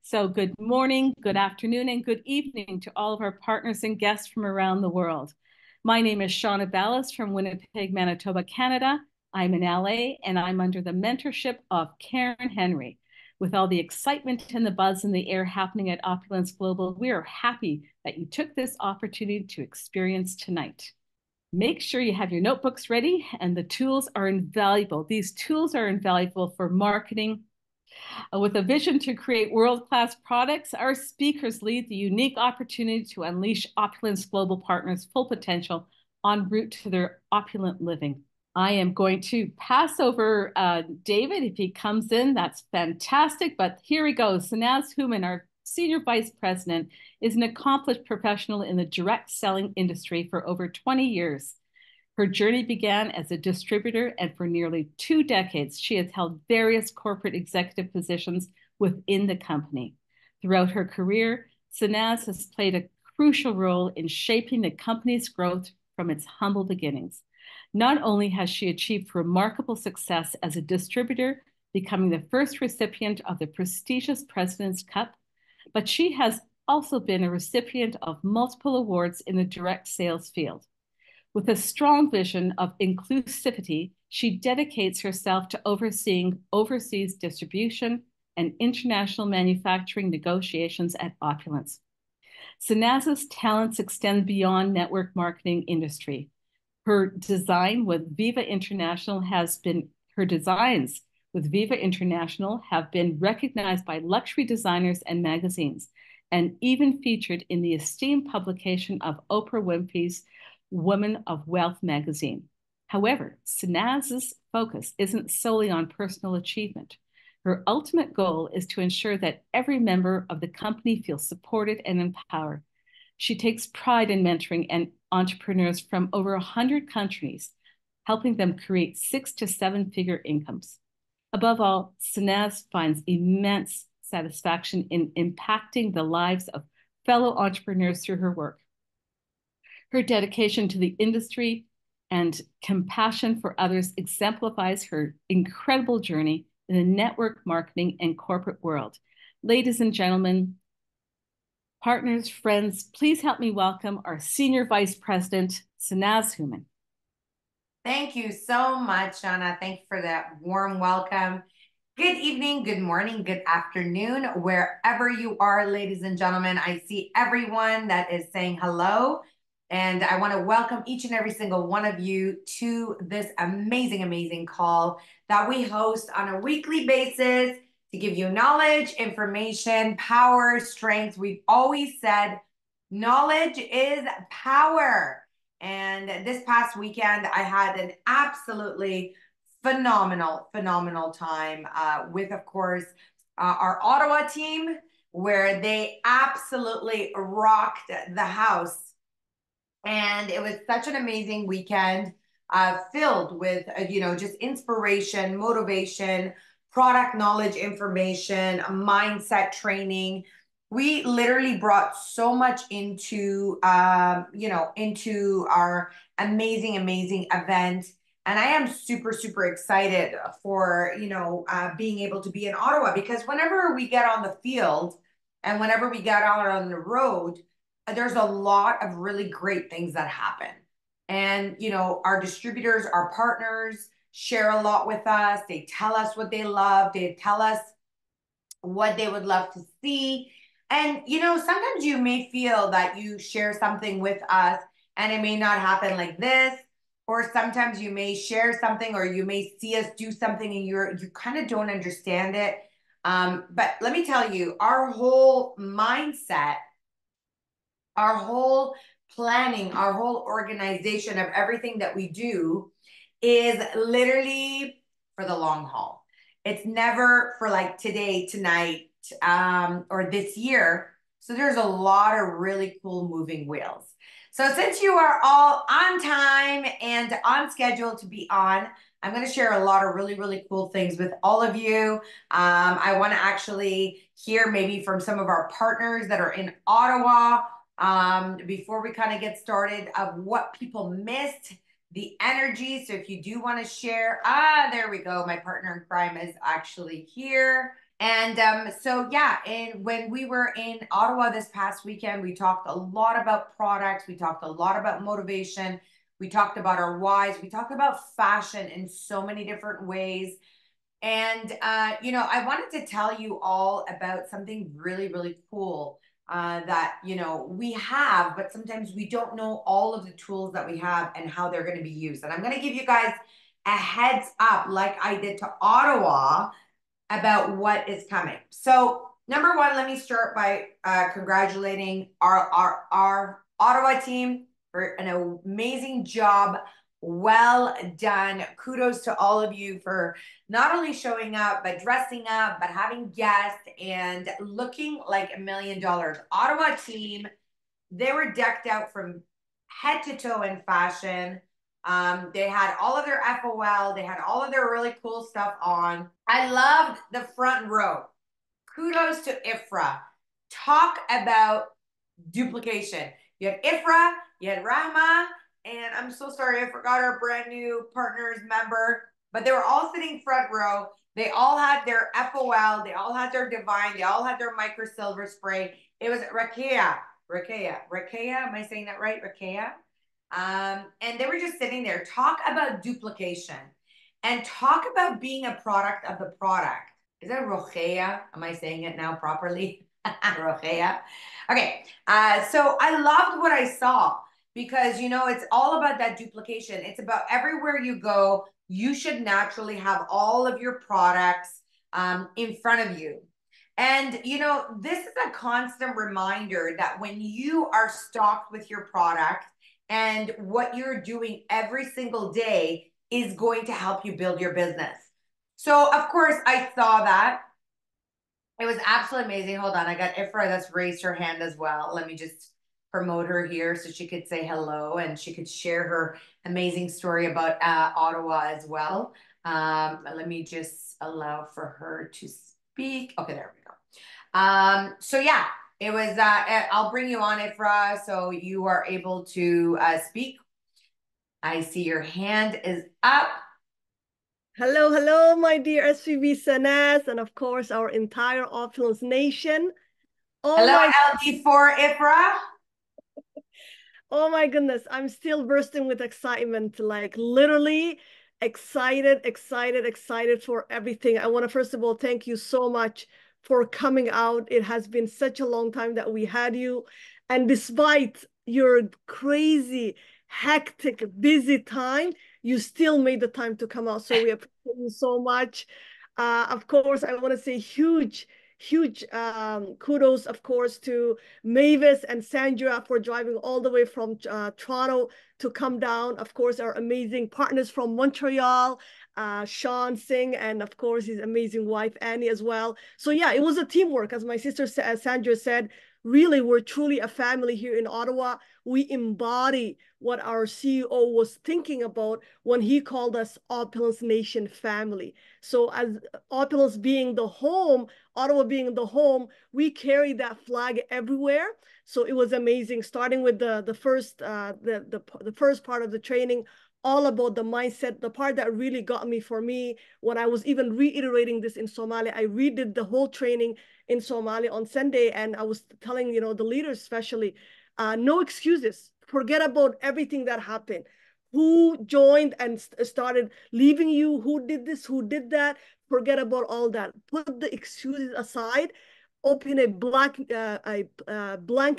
So, good morning, good afternoon, and good evening to all of our partners and guests from around the world. My name is Shauna Ballas from Winnipeg, Manitoba, Canada. I'm in LA and I'm under the mentorship of Karen Henry. With all the excitement and the buzz in the air happening at Opulence Global, we are happy that you took this opportunity to experience tonight. Make sure you have your notebooks ready, and the tools are invaluable. These tools are invaluable for marketing. With a vision to create world-class products, our speakers lead the unique opportunity to unleash Opulence Global Partners' full potential en route to their opulent living. I am going to pass over David. If he comes in, that's fantastic. But here he goes. Sanaz Human, our Senior Vice President, is an accomplished professional in the direct selling industry for over 20 years. Her journey began as a distributor, and for nearly 2 decades, she has held various corporate executive positions within the company. Throughout her career, Sanaz has played a crucial role in shaping the company's growth from its humble beginnings. Not only has she achieved remarkable success as a distributor, becoming the first recipient of the prestigious President's Cup, but she has also been a recipient of multiple awards in the direct sales field. With a strong vision of inclusivity, she dedicates herself to overseeing overseas distribution and international manufacturing negotiations at Opulence. Sanaz's talents extend beyond network marketing industry. Her design with Viva International has been her designs with Viva International have been recognized by luxury designers and magazines, and even featured in the esteemed publication of Oprah Winfrey's Woman of Wealth magazine. However, Sanaz's focus isn't solely on personal achievement. Her ultimate goal is to ensure that every member of the company feels supported and empowered. She takes pride in mentoring entrepreneurs from over 100 countries, helping them create 6 to 7 figure incomes. Above all, Sanaz finds immense satisfaction in impacting the lives of fellow entrepreneurs through her work. Her dedication to the industry and compassion for others exemplifies her incredible journey in the network marketing and corporate world. Ladies and gentlemen, partners, friends, please help me welcome our Senior Vice President, Sanaz Human. Thank you so much, Shauna. Thank you for that warm welcome. Good evening, good morning, good afternoon, wherever you are, ladies and gentlemen. I see everyone that is saying hello, and I want to welcome each and every single one of you to this amazing, amazing call that we host on a weekly basis to give you knowledge, information, power, strength. We've always said knowledge is power. And this past weekend, I had an absolutely phenomenal time with, of course, our Ottawa team, where they absolutely rocked the house. And it was such an amazing weekend, filled with, just inspiration, motivation, product knowledge, information, mindset training. We literally brought so much into, into our amazing event. And I am super excited for, being able to be in Ottawa, because whenever we get on the field and whenever we get out on the road, there's a lot of really great things that happen. And, our distributors, our partners share a lot with us. They tell us what they love. They tell us what they would love to see. And, sometimes you may feel that you share something with us and it may not happen like this. Or sometimes you may share something, or you may see us do something and you kind of don't understand it. But let me tell you, our whole mindset, our whole planning, our whole organization of everything that we do is literally for the long haul. It's never for like today, tonight, or this year. So there's a lot of really cool moving wheels. So since you are all on time and on schedule to be on, I'm going to share a lot of really cool things with all of you. I want to actually hear maybe from some of our partners that are in Ottawa, before we kind of get started, of what people missed, the energy. So if you do want to share, there we go. My partner in crime is actually here. And so, yeah, and when we were in Ottawa this past weekend, we talked a lot about products. We talked a lot about motivation. We talked about our whys. We talked about fashion in so many different ways. And, I wanted to tell you all about something really, really cool that, we have, but sometimes we don't know all of the tools that we have and how they're going to be used. And I'm going to give you guys a heads up, like I did to Ottawa, about what is coming. So, number one, let me start by congratulating our Ottawa team for an amazing job. Well done. Kudos to all of you for not only showing up, but dressing up, but having guests and looking like $1 million. Ottawa team, they were decked out from head to toe in fashion. They had all of their FOL, they had all of their really cool stuff on. I loved the front row. Kudos to Ifra. Talk about duplication. You had Ifra, you had Rahma, and I'm so sorry, I forgot our brand new partners member, but they were all sitting front row. They all had their FOL, they all had their Divine, they all had their micro silver spray. It was Rakea. Am I saying that right? Rakea. And they were just sitting there. Talk about duplication and talk about being a product of the product. Is that Rogea? Am I saying it now properly? Rogea. Okay. So I loved what I saw because, it's all about that duplication. It's about everywhere you go, you should naturally have all of your products in front of you. And, this is a constant reminder that when you are stocked with your product and what you're doing every single day is going to help you build your business. So, of course, I saw that. It was absolutely amazing. Hold on. I got Ifra that's raised her hand as well. Let me just promote her here so she could say hello and she could share her amazing story about Ottawa as well. Let me just allow for her to speak. Okay, there we go. So yeah, it was, I'll bring you on, Ifra, so you are able to speak. I see your hand is up. Hello, hello, my dear SVB Sanas, and of course, our entire Opulence Nation. Oh Hello, my, LD4 Ifra. oh my goodness, I'm still bursting with excitement, like literally excited, excited, excited for everything. I want to first of all thank you so much for coming out. It has been such a long time that we had you, and despite your crazy, hectic, busy time, you still made the time to come out. So we appreciate you so much. Of course, I want to say huge kudos, of course, to Mavis and Sandra for driving all the way from Toronto to come down. Of course, our amazing partners from Montreal, Sean Singh, and of course, his amazing wife, Annie, as well. So yeah, it was a teamwork. As my sister Sandra said, really, we're truly a family here in Ottawa. We embody what our CEO was thinking about when he called us Opulence Nation family. So as Opulence being the home, Ottawa being the home, we that flag everywhere. So it was amazing, starting with the first part of the training, all about the mindset. The part that really got me, for me, when I was even reiterating this in Somalia, I redid the whole training in Somalia on Sunday, and I was telling the leaders especially, no excuses. Forget about everything that happened. Who joined and started leaving you? Who did this? Who did that? Forget about all that. Put the excuses aside. Open a blank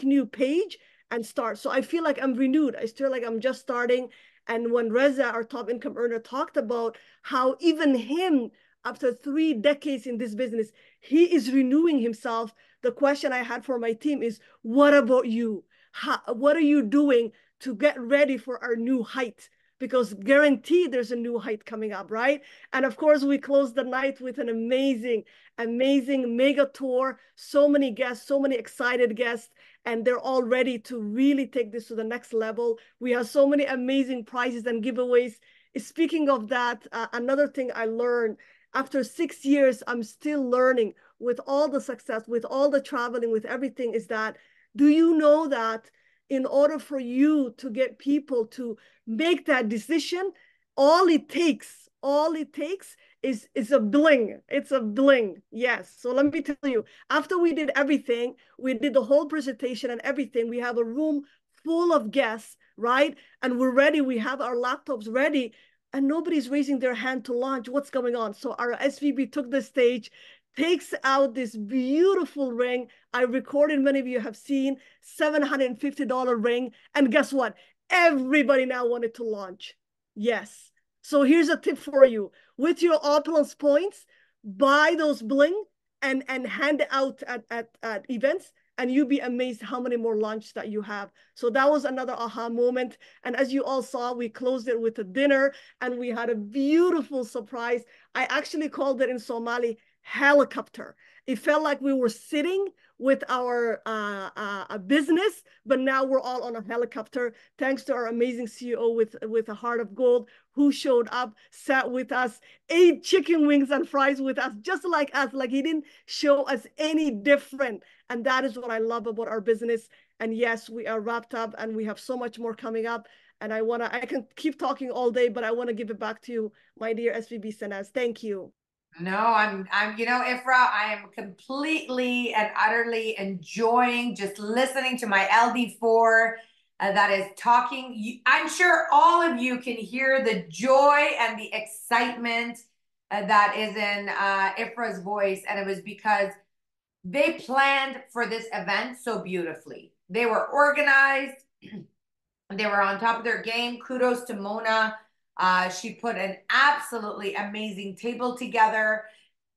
new page and start. So I feel like I'm renewed. I feel like I'm just starting. And when Reza, our top income earner, talked about how even him, after 3 decades in this business, he is renewing himself. The question I had for my team is, what about you? What are you doing to get ready for our new height? Because guaranteed there's a new height coming up, right? And of course, we closed the night with an amazing mega tour. So many guests, so many excited guests, and they're all ready to really take this to the next level. We have so many amazing prizes and giveaways. Speaking of that, another thing I learned after 6 years, I'm still learning with all the success, with all the traveling, with everything, is that, do you know that in order for you to get people to make that decision, all it takes is a bling. It's a bling. Yes. So let me tell you, after we did everything, we did the whole presentation and everything. We have a room full of guests, right? And we're ready. We have our laptops ready, and nobody's raising their hand to launch. What's going on? So our SVP took the stage, takes out this beautiful ring. I recorded, many of you have seen, $750 ring. And guess what? Everybody now wanted to launch. Yes. So here's a tip for you. With your Opulence points, buy those bling and hand it out at events, and you'll be amazed how many more launches that you have. So that was another aha moment. And as you all saw, we closed it with a dinner, and we had a beautiful surprise. I actually called it in Somali helicopter. It felt like we were sitting with our business, but now we're all on a helicopter, thanks to our amazing CEO with a heart of gold, who showed up, sat with us, ate chicken wings and fries with us, just like us. Like, he didn't show us any different. And that is what I love about our business. And yes, we are wrapped up, and we have so much more coming up. And I can keep talking all day, but I want to give it back to you, my dear SVB Sanaz. Thank you. No, Ifra, I am completely and utterly enjoying just listening to my LD4 that is talking. I'm sure all of you can hear the joy and the excitement that is in Ifra's voice. And it was because they planned for this event so beautifully. They were organized. They were on top of their game. Kudos to Mona. She put an absolutely amazing table together.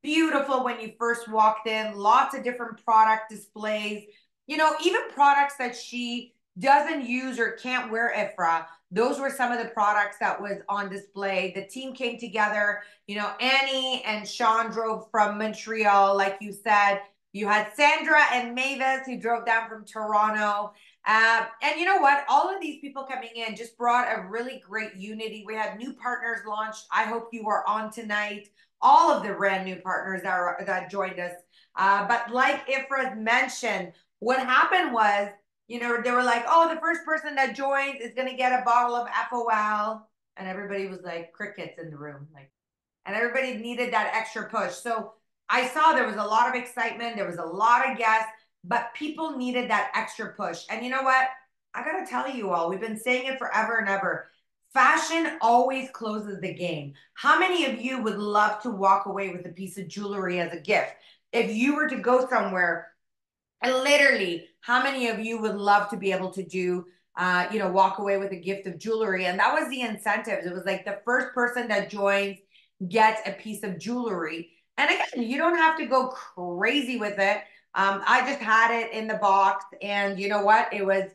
Beautiful when you first walked in. Lots of different product displays. Even products that she doesn't use or can't wear, Ifra. Those were some of the products that was on display. The team came together. Annie and Sean drove from Montreal, like you said. You had Sandra and Mavis who drove down from Toronto. And you know what? All of these people coming in just brought a really great unity. We had new partners launched. I hope you are on tonight. All of the brand new partners that joined us. But like Ifra mentioned, what happened was, they were like, oh, the first person that joins is going to get a bottle of FOL. And everybody was like crickets in the room. And everybody needed that extra push. So I saw there was a lot of excitement. There was a lot of guests, but people needed that extra push. And you know what? I got to tell you all, we've been saying it forever and ever. Fashion always closes the game. How many of you would love to walk away with a piece of jewelry as a gift? If you were to go somewhere, and literally, how many of you would love to be able to do, walk away with a gift of jewelry? And that was the incentives. It was like the first person that joins gets a piece of jewelry. And again, you don't have to go crazy with it. I just had it in the box, and you know what? It was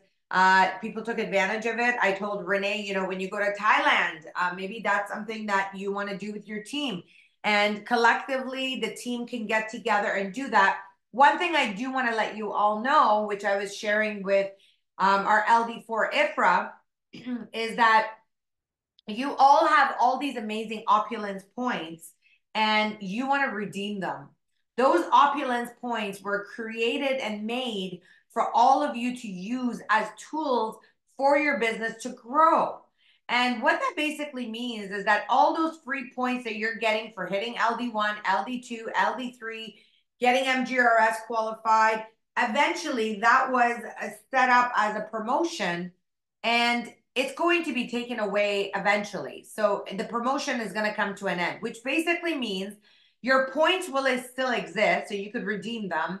people took advantage of it. I told Renee, when you go to Thailand, maybe that's something that you want to do with your team. And collectively, the team can get together and do that. One thing I do want to let you all know, which I was sharing with our LD4 IFRA, is that you all have all these amazing opulence points, and you want to redeem them. Those opulence points were created and made for all of you to use as tools for your business to grow. And what that basically means is that all those free points that you're getting for hitting LD1, LD2, LD3, getting MGRS qualified, eventually that was set up as a promotion, and it's going to be taken away eventually. So the promotion is going to come to an end, which basically means your points will still exist, so you could redeem them.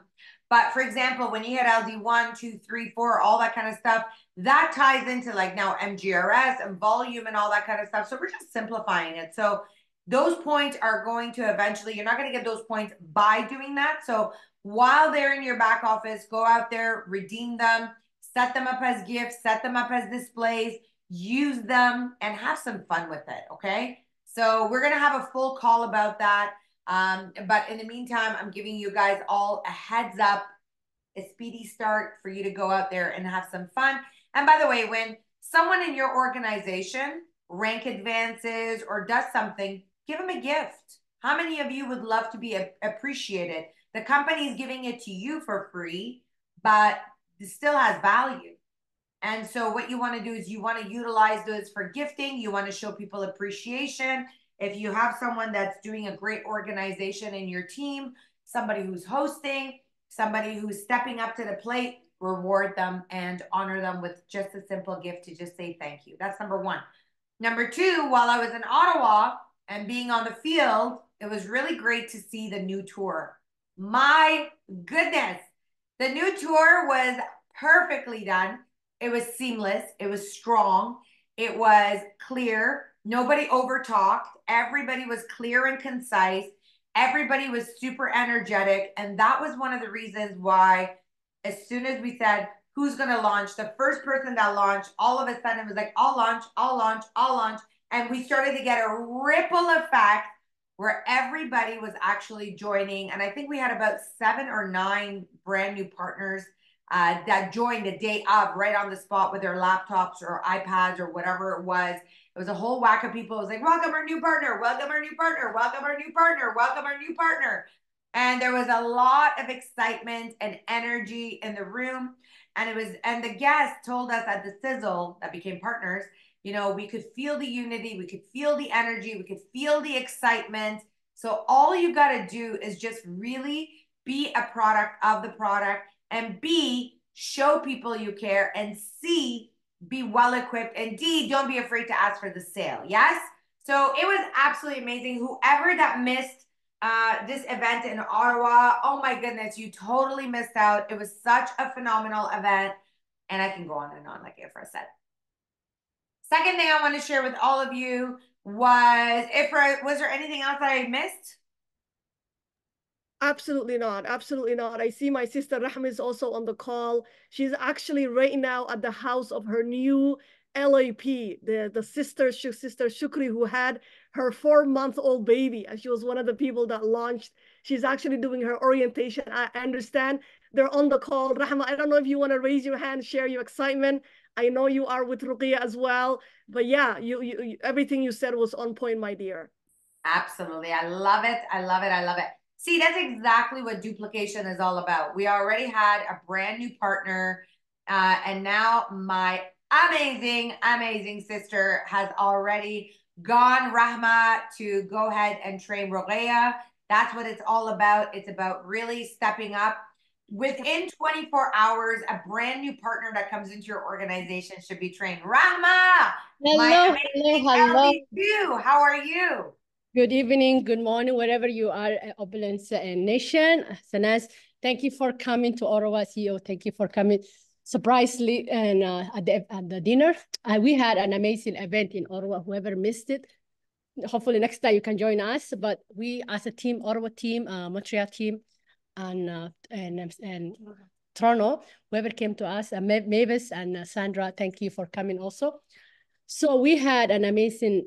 But for example, when you hit LD 1, 2, 3, 4, all that kind of stuff, that ties into like now MGRS and volume and all that kind of stuff. So we're just simplifying it. So those points are going to eventually, you're not going to get those points by doing that. So while they're in your back office, go out there, redeem them, set them up as gifts, set them up as displays, use them, and have some fun with it, okay? So we're going to have a full call about that. But in the meantime, I'm giving you guys all a heads up, a speedy start for you to go out there and have some fun. And by the way, when someone in your organization rank advances or does something, give them a gift. How many of you would love to be appreciated? The company is giving it to you for free, but it still has value. And so what you want to do is you want to utilize those for gifting. You want to show people appreciation. If you have someone that's doing a great organization in your team, somebody who's hosting, somebody who's stepping up to the plate, reward them and honor them with just a simple gift to just say thank you. That's number one. Number two, while I was in Ottawa and being on the field, it was really great to see the new tour. My goodness, the new tour was perfectly done. It was seamless. It was strong. It was clear. Nobody overtalked. Everybody was clear and concise. Everybody was super energetic. And that was one of the reasons why, as soon as we said, who's going to launch, the first person that launched, all of a sudden it was like, I'll launch, I'll launch, I'll launch. And we started to get a ripple effect where everybody was actually joining. And I think we had about 7 or 9 brand new partners that joined the day of, right on the spot with their laptops or iPads or whatever it was. It was a whole whack of people. It was like, welcome our new partner, welcome our new partner, welcome our new partner, welcome our new partner. And there was a lot of excitement and energy in the room. And the guests told us at the sizzle that became partners, you know, we could feel the unity, we could feel the energy, we could feel the excitement. So all you got to do is just really be a product of the product, and B, show people you care, and C, be well equipped, and D, don't be afraid to ask for the sale. Yes? So it was absolutely amazing. Whoever that missed this event in Ottawa, oh my goodness, you totally missed out. It was such a phenomenal event. And I can go on and on like it for a set. Second thing I want to share with all of you was, was there anything else that I missed? Absolutely not. Absolutely not. I see my sister Rahma is also on the call. She's actually right now at the house of her new LAP, the sister Shukri, who had her 4-month-old baby. And she was one of the people that launched. She's actually doing her orientation. I understand they're on the call. Rahma, I don't know if you want to raise your hand, share your excitement. I know you are with Ruqiyya as well. But yeah, you everything you said was on point, my dear. Absolutely. I love it. I love it. I love it. See, that's exactly what duplication is all about. We already had a brand new partner, and now my amazing, amazing sister has already gone, Rahma, to go ahead and train Rogeya. That's what it's all about. It's about really stepping up. Within 24 hours, a brand new partner that comes into your organization should be trained. Rahma, my Hello, hello, amazing hello. LD2, how are you? Good evening, good morning, wherever you are, Opulence Nation. Sanas, thank you for coming to Ottawa, CEO. Thank you for coming surprisingly and at the dinner. We had an amazing event in Ottawa. Whoever missed it, hopefully next time you can join us. But we, as a team, Ottawa team, Montreal team, and Toronto, whoever came to us, Mavis and Sandra, thank you for coming also. So we had an amazing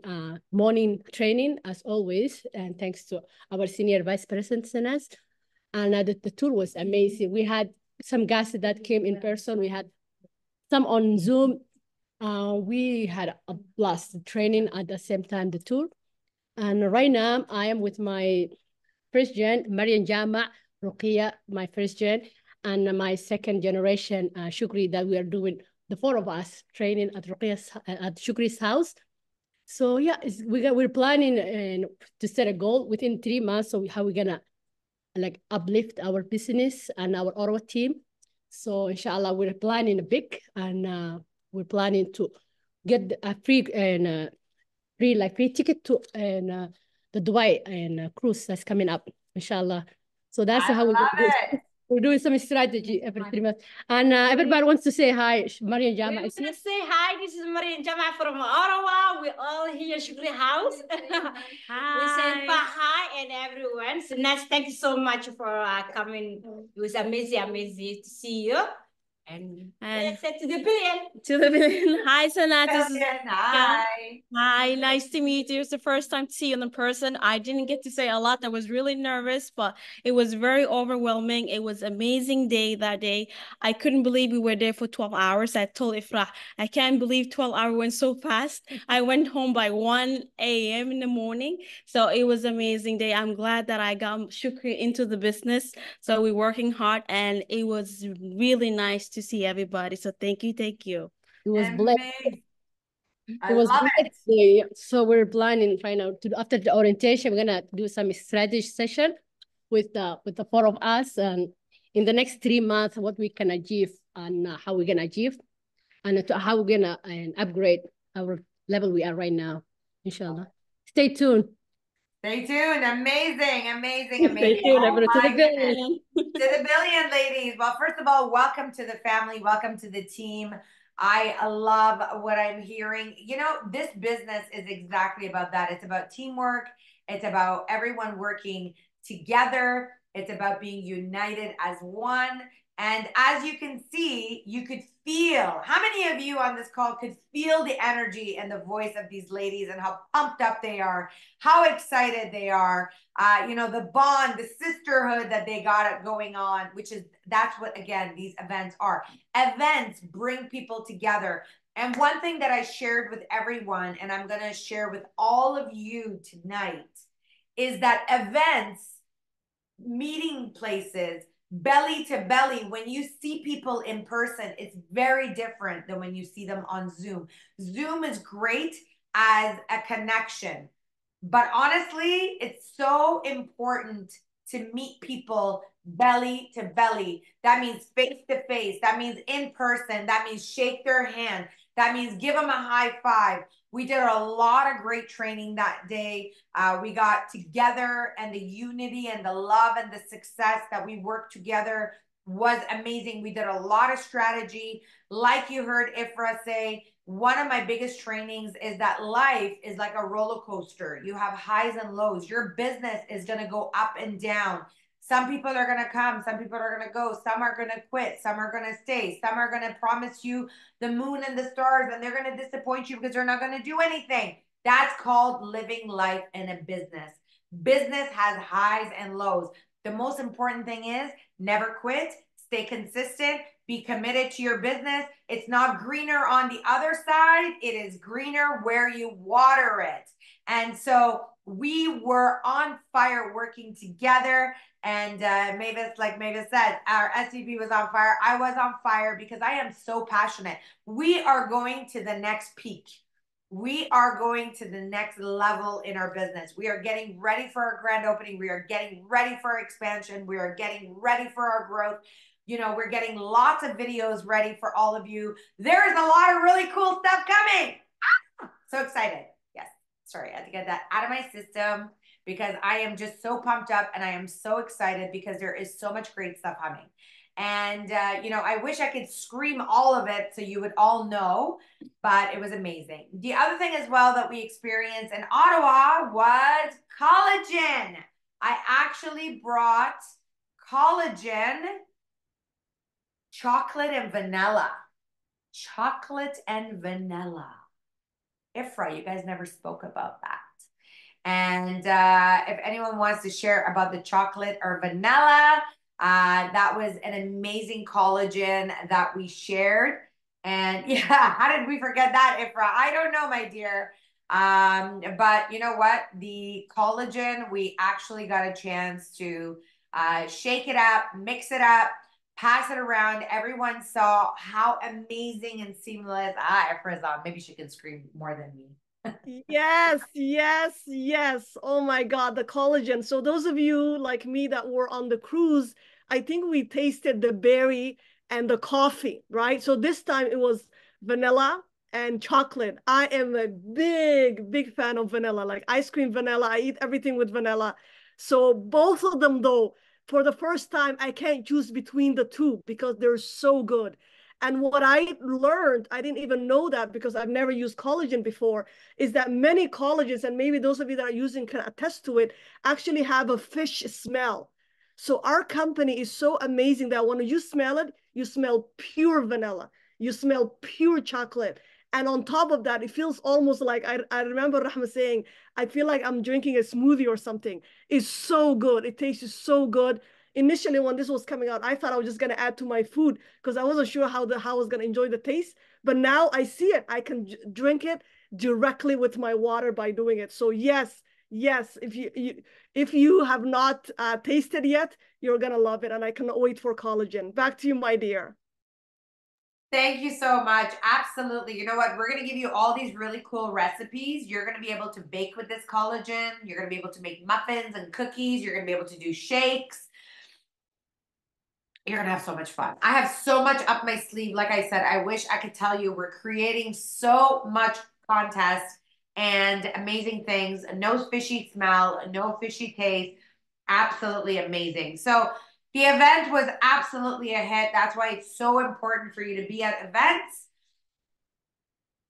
morning training as always, and thanks to our senior vice president, Sanas. And the tour was amazing. We had some guests that came in person. We had some on Zoom. We had a blast training at the same time, the tour. And right now I am with my first gen, Marian Jama, Ruqiyya, my first gen, and my second generation, Shukri, that we are doing the 4 of us training at at Shukri's house. So yeah, we're planning to set a goal within 3 months. So how we're gonna like uplift our business and our Ottawa team. So inshallah, we're planning big, and we're planning to get a free ticket to the Dubai and cruise that's coming up, inshallah. So that's I how we're love gonna do it. it. We're doing some strategy every 3 months. And everybody wants to say hi. Mariam Jama. We're gonna say hi. This is Marian Jama from Ottawa. We're all here at Shukri House. Hi. We say hi and everyone. So Nash, thank you so much for coming. It was amazing, amazing to see you. And let's say to the billion. To the billion. Hi, Sanat. This is Hi. Hi, nice to meet you. It's the first time to see you in person. I didn't get to say a lot. I was really nervous, but it was very overwhelming. It was an amazing day that day. I couldn't believe we were there for 12 hours. I told Ifrah, I can't believe 12 hours went so fast. I went home by 1 a.m. in the morning. So it was an amazing day. I'm glad that I got Shukri into the business. So we're working hard, and it was really nice to see everybody. So thank you, thank you. It was blessed. I It was love great it. day. So we're planning right now to after the orientation, we're gonna do some strategy session with the four of us, and in the next 3 months, what we can achieve and how we're gonna achieve, and how we're gonna upgrade our level we are right now. Inshallah. Stay tuned. Stay tuned. Amazing, amazing, Stay amazing. tuned, Oh everyone. To my the goodness. billion. To the billion, ladies. Well, first of all, welcome to the family. Welcome to the team. I love what I'm hearing. You know, this business is exactly about that. It's about teamwork. It's about everyone working together. It's about being united as one. And as you can see, you could feel, how many of you on this call could feel the energy and the voice of these ladies and how pumped up they are, how excited they are, you know, the bond, the sisterhood that they got going on, which is, that's what, again, these events are. Events bring people together. And one thing that I shared with everyone, and I'm going to share with all of you tonight, is that events, meeting places, belly to belly, when you see people in person, it's very different than when you see them on Zoom. Zoom is great as a connection, but honestly, it's so important to meet people belly to belly. That means face to face. That means in person. That means shake their hand. That means give them a high five. We did a lot of great training that day. We got together, and the unity and the love and the success that we worked together was amazing. We did a lot of strategy. Like you heard Ifra say, one of my biggest trainings is that life is like a roller coaster. You have highs and lows. Your business is going to go up and down. Some people are going to come. Some people are going to go. Some are going to quit. Some are going to stay. Some are going to promise you the moon and the stars, and they're going to disappoint you because they're not going to do anything. That's called living life in a business. Business has highs and lows. The most important thing is never quit, stay consistent, be committed to your business. It's not greener on the other side. It is greener where you water it. And so we were on fire working together. And Mavis, like Mavis said, our SVP was on fire. I was on fire because I am so passionate. We are going to the next peak. We are going to the next level in our business. We are getting ready for our grand opening. We are getting ready for expansion. We are getting ready for our growth. You know, we're getting lots of videos ready for all of you. There is a lot of really cool stuff coming. So excited. Yes. Sorry, I had to get that out of my system because I am just so pumped up, and I am so excited because there is so much great stuff coming. And, you know, I wish I could scream all of it so you would all know, but it was amazing. The other thing as well that we experienced in Ottawa was collagen. I actually brought collagen, chocolate and vanilla. Chocolate and vanilla. Ifra, you guys never spoke about that. And if anyone wants to share about the chocolate or vanilla, that was an amazing collagen that we shared. And yeah, how did we forget that, Ifra? I don't know, my dear. But you know what? The collagen, we actually got a chance to shake it up, mix it up, pass it around. Everyone saw how amazing and seamless. Ifra's on. Maybe she can scream more than me. Yes, yes, yes. Oh my God, the collagen. So those of you like me that were on the cruise, I think we tasted the berry and the coffee, right? So this time it was vanilla and chocolate. I am a big, big fan of vanilla, like ice cream vanilla. I eat everything with vanilla. So both of them though, for the first time, I can't choose between the two because they're so good. And what I learned, I didn't even know that because I've never used collagen before, is that many collagens, and maybe those of you that are using can attest to it, actually have a fish smell. So our company is so amazing that when you smell it, you smell pure vanilla, you smell pure chocolate. And on top of that, it feels almost like, I remember Rahma saying, I feel like I'm drinking a smoothie or something. It's so good. It tastes so good. Initially, when this was coming out, I thought I was just going to add to my food because I wasn't sure how I was going to enjoy the taste. But now I see it. I can drink it directly with my water by doing it. So yes, yes, if you have not tasted yet, you're going to love it. And I cannot wait for collagen. Back to you, my dear. Thank you so much. Absolutely. You know what? We're going to give you all these really cool recipes. You're going to be able to bake with this collagen. You're going to be able to make muffins and cookies. You're going to be able to do shakes. You're going to have so much fun. I have so much up my sleeve. Like I said, I wish I could tell you we're creating so much contest and amazing things. No fishy smell, no fishy taste. Absolutely amazing. So the event was absolutely a hit. That's why it's so important for you to be at events.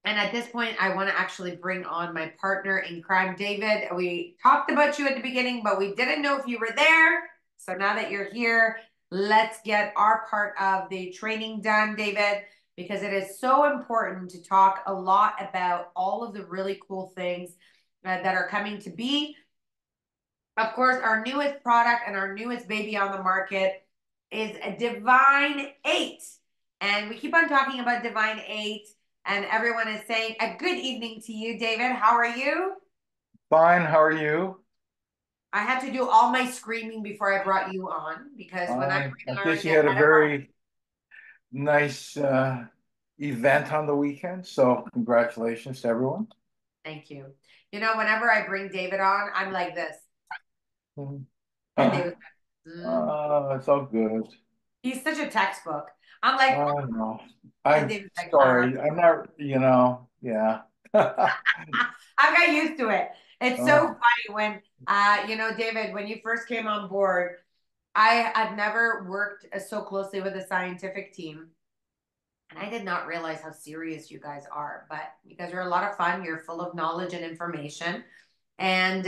And at this point, I want to actually bring on my partner in crime, David. We talked about you at the beginning, but we didn't know if you were there. So now that you're here, let's get our part of the training done, David, because it is so important to talk a lot about all of the really cool things that are coming to be. Of course, our newest product and our newest baby on the market is a Divine 8. And we keep on talking about Divine 8, and everyone is saying a good evening to you, David. How are you? Fine, how are you? I had to do all my screaming before I brought you on because when I Fine. I pre-learned guess you it, had a very nice event on the weekend, so congratulations to everyone. thank you. You know, whenever I bring David on, I'm like this. Mhm. And David, mm. It's all good. He's such a textbook. I'm like, I know. and I'm David's like, sorry. I'm not, yeah. I got used to it. It's so Oh, funny when, David, when you first came on board, I've never worked so closely with a scientific team. And I did not realize how serious you guys are, but you guys are a lot of fun. You're full of knowledge and information. And,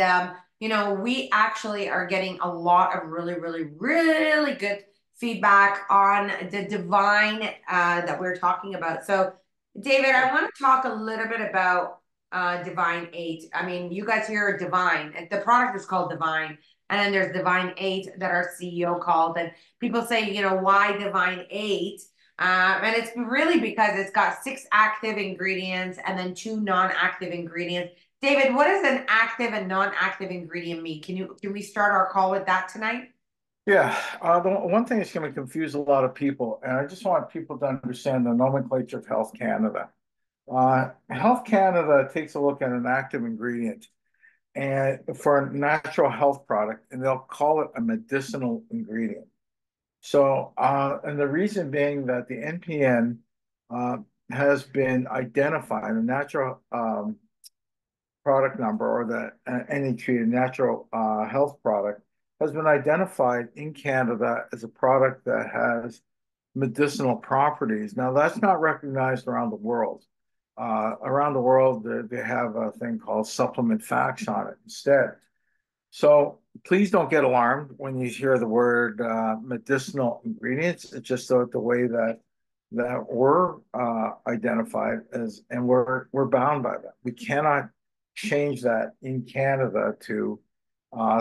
we actually are getting a lot of really, really, really good feedback on the divine that we're talking about. So, David, I want to talk a little bit about Divine 8. I mean, you guys here are Divine. The product is called Divine. And then there's Divine 8 that our CEO called. And people say, why Divine 8? And it's really because it's got 6 active ingredients and then 2 non-active ingredients. David, what does an active and non-active ingredient mean? Can we start our call with that tonight? yeah. The one thing that's going to confuse a lot of people, and I just want people to understand the nomenclature of Health Canada. Health Canada takes a look at an active ingredient and for a natural health product, and they'll call it a medicinal ingredient. So, and the reason being that the NPN uh, has been identified, a natural product number, or the NHP, natural health product, has been identified in Canada as a product that has medicinal properties. Now, that's not recognized around the world. Around the world, they have a thing called supplement facts on it instead. So please don't get alarmed when you hear the word medicinal ingredients. It's just the way that we're identified as, and we're bound by that. We cannot change that in Canada to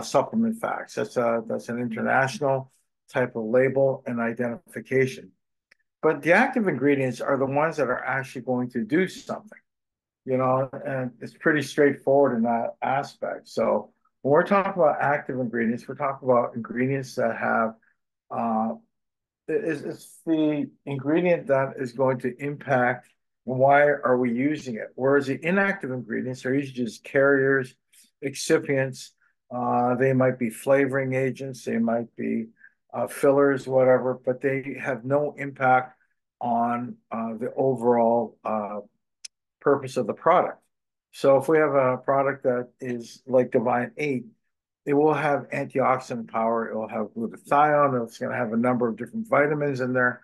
supplement facts. That's an international type of label and identification. But the active ingredients are the ones that are actually going to do something, and it's pretty straightforward in that aspect. So when we're talking about active ingredients, we're talking about ingredients that have uh, it's the ingredient that is going to impact why are we using it. Whereas the inactive ingredients are usually just carriers, excipients. They might be flavoring agents, they might be fillers, whatever, but they have no impact on the overall purpose of the product. So if we have a product that is like Divine 8, it will have antioxidant power, it will have glutathione, it's going to have a number of different vitamins in there.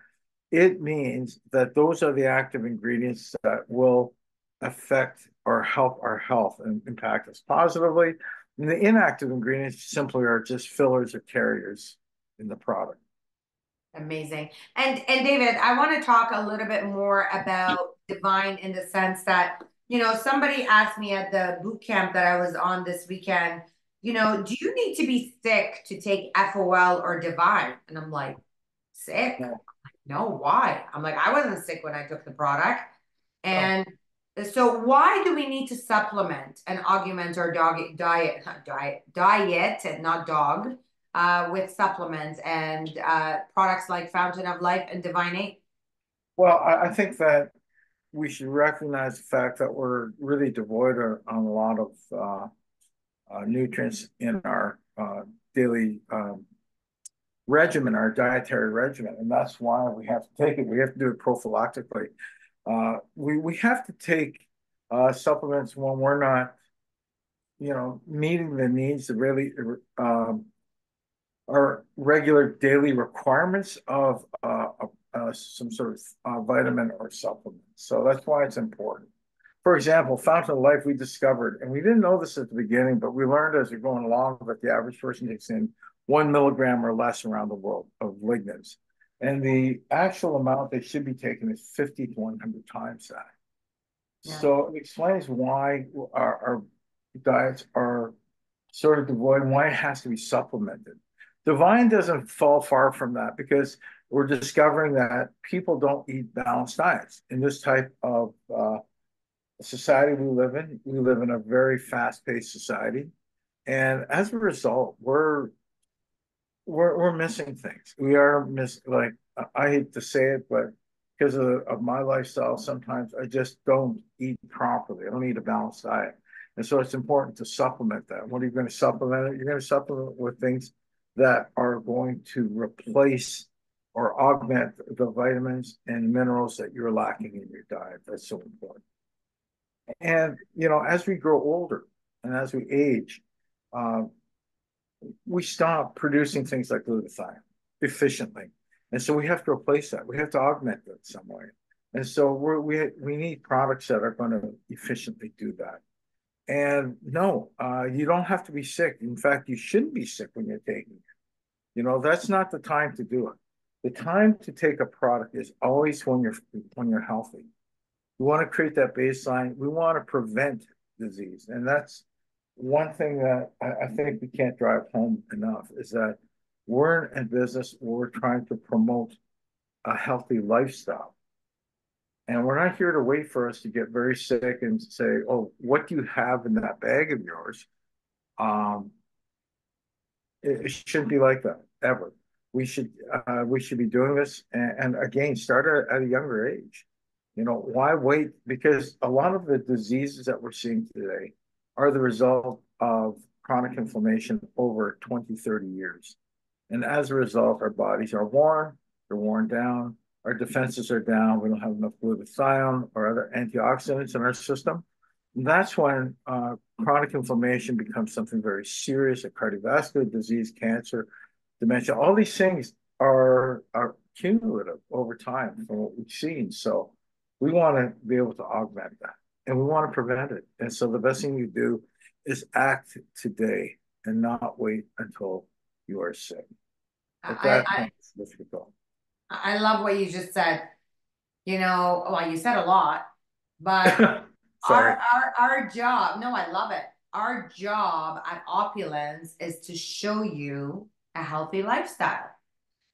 It means that those are the active ingredients that will affect or help our health and impact us positively. And the inactive ingredients simply are just fillers or carriers in the product. Amazing. And David, I want to talk a little bit more about Divine in the sense that, somebody asked me at the boot camp that I was on this weekend, do you need to be sick to take FOL or Divine? And I'm like, sick? No. No, why? I'm like, I wasn't sick when I took the product. Oh. And so why do we need to supplement and augment our diet, and not dog, with supplements and products like Fountain of Life and Divine 8? Well, I think that we should recognize the fact that we're really devoid on a lot of nutrients in our daily regimen, our dietary regimen, and that's why we have to take it. We have to do it prophylactically. We have to take supplements when we're not, meeting the needs that really are regular daily requirements of some sort of vitamin or supplement. So that's why it's important. For example, Fountain of Life we discovered, and we didn't know this at the beginning, but we learned as we're going along that the average person takes in 1 milligram or less around the world of lignans. And the actual amount they should be taking is 50 to 100 times that. Yeah. So it explains why our diets are sort of devoid and why it has to be supplemented. Divine doesn't fall far from that because we're discovering that people don't eat balanced diets in this type of society we live in. We live in a very fast-paced society, and as a result, we're missing things. We are miss like I hate to say it, but because of my lifestyle, sometimes I just don't eat properly. I don't eat a balanced diet. And so it's important to supplement that. What are you going to supplement it? You're going to supplement with things that are going to replace or augment the vitamins and minerals that you're lacking in your diet. That's so important. And, as we grow older and as we age, uh, we stop producing things like glutathione efficiently. And so we have to replace that. We have to augment that some way. And so we need products that are going to efficiently do that. And no, you don't have to be sick. In fact, you shouldn't be sick when you're taking it. That's not the time to do it. The time to take a product is always when you're healthy. We want to create that baseline. We want to prevent disease. And that's one thing that I think we can't drive home enough is that we're in business where we're trying to promote a healthy lifestyle. And we're not here to wait for us to get very sick and say, oh, what do you have in that bag of yours? It shouldn't be like that ever. We should be doing this and again start at a younger age. Why wait? Because a lot of the diseases that we're seeing today are the result of chronic inflammation over 20, 30 years. And as a result, our bodies are worn, they're worn down, our defenses are down, we don't have enough glutathione or other antioxidants in our system. And that's when chronic inflammation becomes something very serious, a cardiovascular disease, cancer, dementia. All these things are cumulative over time from what we've seen. So we want to be able to augment that and we want to prevent it. And so the best thing you do is act today and not wait until you are sick. At that point, it's difficult. I love what you just said. Well, you said a lot, but Sorry. our job, no, I love it. Our job at Opulence is to show you a healthy lifestyle.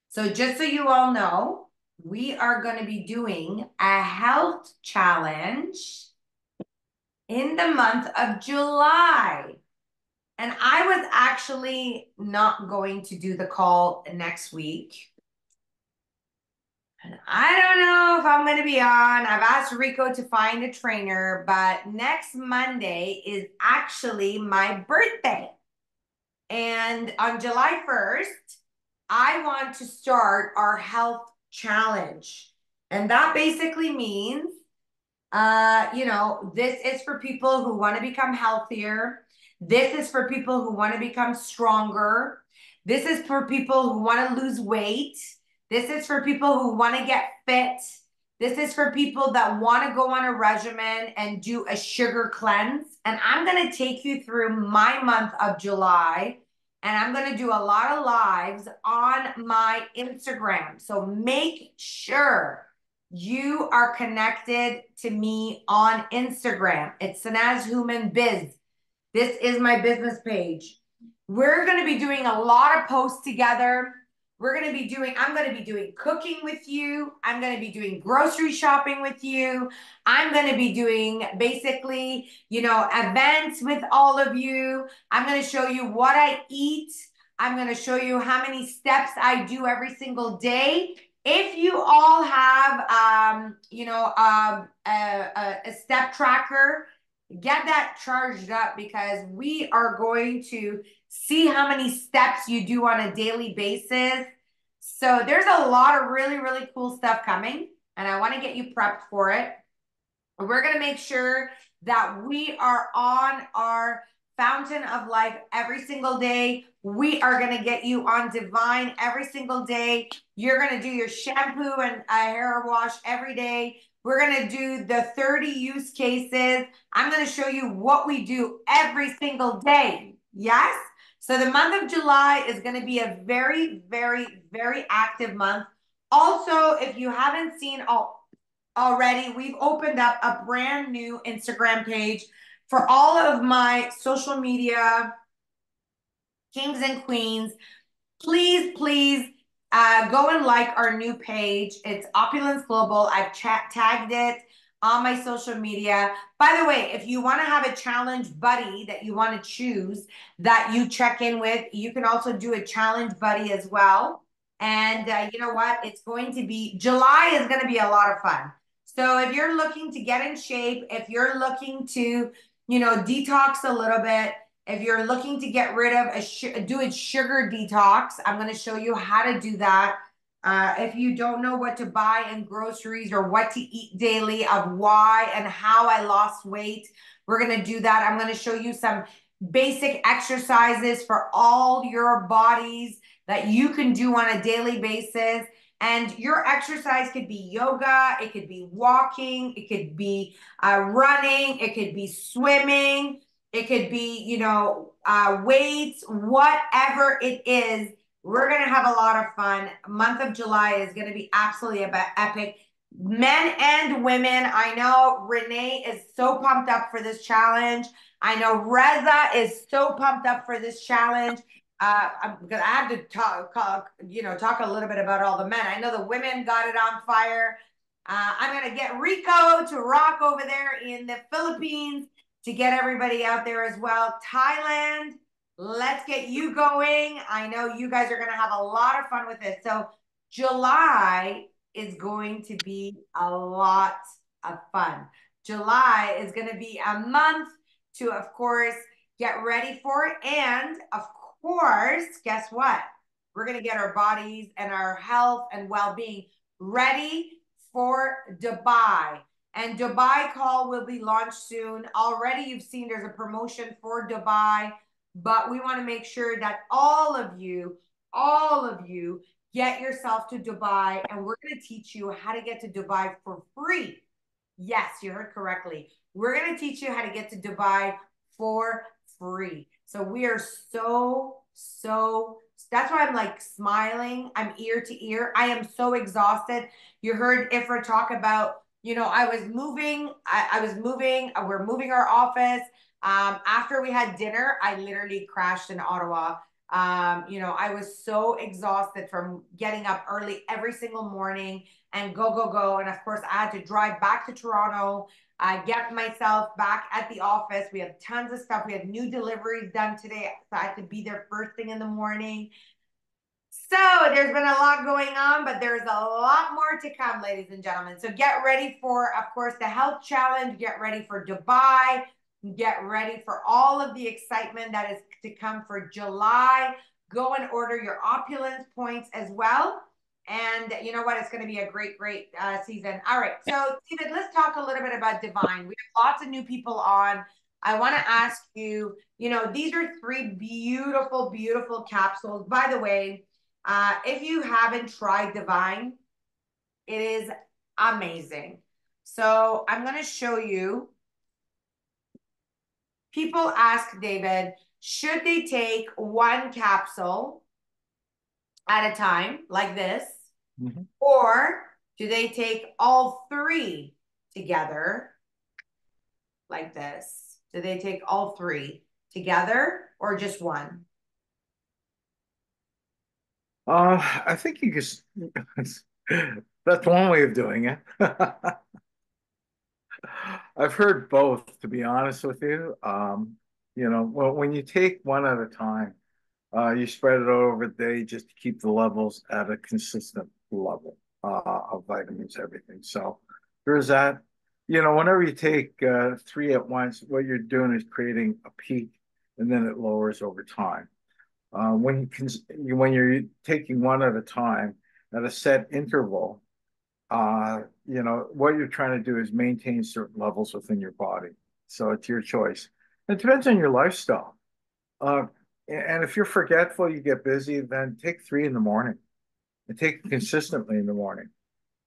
So just so you all know, we are going to be doing a health challenge in the month of July. And I was actually not going to do the call next week. And I don't know if I'm going to be on. I've asked Rico to find a trainer, but next Monday is actually my birthday. And on July 1st, I want to start our health challenge. And that basically means, this is for people who want to become healthier. This is for people who want to become stronger. This is for people who want to lose weight. This is for people who want to get fit. This is for people that want to go on a regimen and do a sugar cleanse. And I'm going to take you through my month of July. And I'm going to do a lot of lives on my Instagram. So make sure you are connected to me on Instagram. It's Sanaz Human Biz. This is my business page. We're going to be doing a lot of posts together. I'm going to be doing cooking with you. I'm going to be doing grocery shopping with you. I'm going to be doing basically, events with all of you. I'm going to show you what I eat. I'm going to show you how many steps I do every single day. If you all have, a step tracker, get that charged up because we are going to see how many steps you do on a daily basis. So there's a lot of really, really cool stuff coming, and I want to get you prepped for it. We're going to make sure that we are on our fountain of life every single day. We are going to get you on Divine every single day. You're going to do your shampoo and hair wash every day. We're going to do the 30 use cases. I'm going to show you what we do every single day. Yes? So the month of July is going to be a very, very, very active month. Also, if you haven't seen already, we've opened up a brand new Instagram page for all of my social media kings and queens. Please, please go and like our new page. It's Opulence Global. I've tagged it on my social media. By the way, if you want to have a challenge buddy that you want to choose that you check in with, you can also do a challenge buddy as well. And you know what? It's going to be, July is going to be a lot of fun. So if you're looking to get in shape, if you're looking to, detox a little bit, if you're looking to get rid of do a sugar detox, I'm going to show you how to do that. If you don't know what to buy in groceries or what to eat daily, of why and how I lost weight, we're going to do that. I'm going to show you some basic exercises for all your bodies that you can do on a daily basis. And your exercise could be yoga, it could be walking, it could be running, it could be swimming, it could be, weights, whatever it is. We're going to have a lot of fun. Month of July is going to be absolutely epic. Men and women, I know Renee is so pumped up for this challenge. I know Reza is so pumped up for this challenge. Because I have to talk a little bit about all the men. I know the women got it on fire. I'm going to get Rico to rock over there in the Philippines to get everybody out there as well. Thailand, let's get you going. I know you guys are going to have a lot of fun with this. So July is going to be a lot of fun. July is going to be a month to, of course, get ready for it. And of course, guess what? We're going to get our bodies and our health and well-being ready for Dubai. And Dubai call will be launched soon. Already you've seen there's a promotion for Dubai, but we want to make sure that all of you get yourself to Dubai, and we're going to teach you how to get to Dubai for free. Yes, you heard correctly. We're going to teach you how to get to Dubai for free. So we are so, that's why I'm like smiling. I'm ear to ear. I am so exhausted. You heard Ifra talk about, I was moving. We're moving our office. After we had dinner, I literally crashed in Ottawa. I was so exhausted from getting up early every single morning and go. And of course, I had to drive back to Toronto. I get myself back at the office. We have tons of stuff. We had new deliveries done today. So I had to be there first thing in the morning. So there's been a lot going on, but there's a lot more to come, ladies and gentlemen. So get ready for, of course, the health challenge. Get ready for Dubai. Get ready for all of the excitement that is to come for July. Go and order your Opulence points as well. And you know what? It's going to be a great, great season. All right. So, David, let's talk a little bit about Divine. We have lots of new people on. I want to ask you, these are 3 beautiful, beautiful capsules. By the way, if you haven't tried Divine, it is amazing. So I'm going to show you. People ask David, should they take 1 capsule at a time like this? Mm-hmm. Or do they take all 3 together like this? Do they take all 3 together or just 1? I think you just that's one way of doing it. I've heard both, to be honest with you. When you take one at a time, you spread it over the day just to keep the levels at a consistent level. of vitamins, everything. So there's that. Whenever you take three at once, what you're doing is creating a peak, and then it lowers over time. When you're taking one at a time at a set interval, what you're trying to do is maintain certain levels within your body. So it's your choice. It depends on your lifestyle. Uh, and if you're forgetful, you get busy, then take three in the morning and take it consistently in the morning.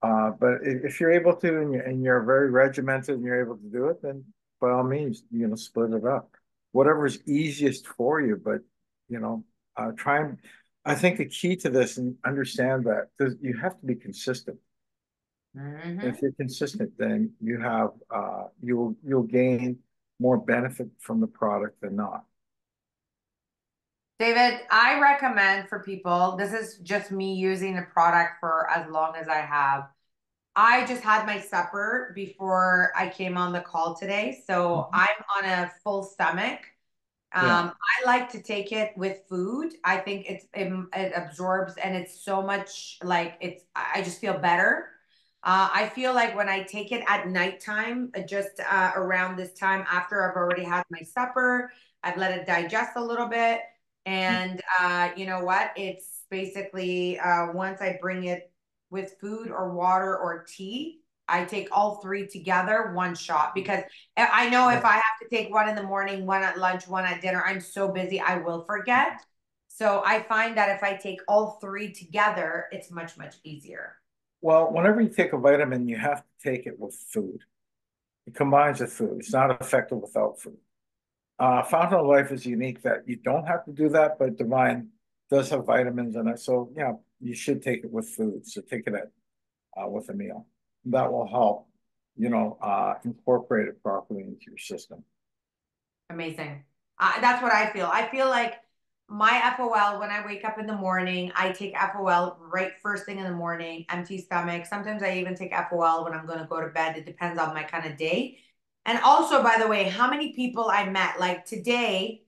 But if you're able to and you're very regimented and you're able to do it, then by all means, split it up. Whatever's easiest for you, but try and I think the key to this and understand that you have to be consistent. If you're consistent, then you'll gain more benefit from the product than not. David, I recommend for people, this is just me using the product for as long as I have. I just had my supper before I came on the call today. So I'm on a full stomach. Yeah. I like to take it with food. I think it absorbs and it's so much like I just feel better. I feel like when I take it at nighttime, just around this time after I've already had my supper, I've let it digest a little bit. And you know what? It's basically once I bring it with food or water or tea, I take all three together, one shot, because I know if I have to take one in the morning, one at lunch, one at dinner, I'm so busy, I will forget. So I find that if I take all three together, it's much, much easier. Well, whenever you take a vitamin, you have to take it with food. It combines with food. It's not effective without food. Fountain of Life is unique that you don't have to do that, but Divine does have vitamins in it. So yeah, you should take it with food. So take it with a meal. That will help, incorporate it properly into your system. Amazing. That's what I feel. I feel like my FOL, when I wake up in the morning, I take FOL right first thing in the morning, empty stomach. Sometimes I even take FOL when I'm going to go to bed. It depends on my kind of day. And also, by the way, how many people I met, like today,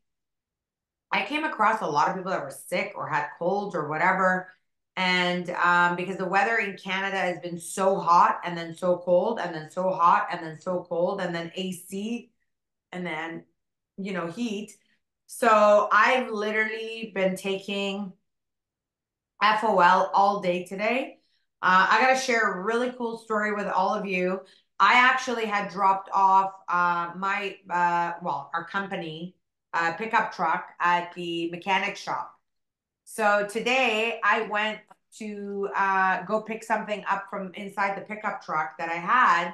I came across a lot of people that were sick or had colds or whatever. And because the weather in Canada has been so hot and then so cold and then so hot and then so cold and then AC and then, heat. So I've literally been taking FOL all day today. I got to share a really cool story with all of you. I actually had dropped off our company pickup truck at the mechanic shop. So today I went to go pick something up from inside the pickup truck that I had.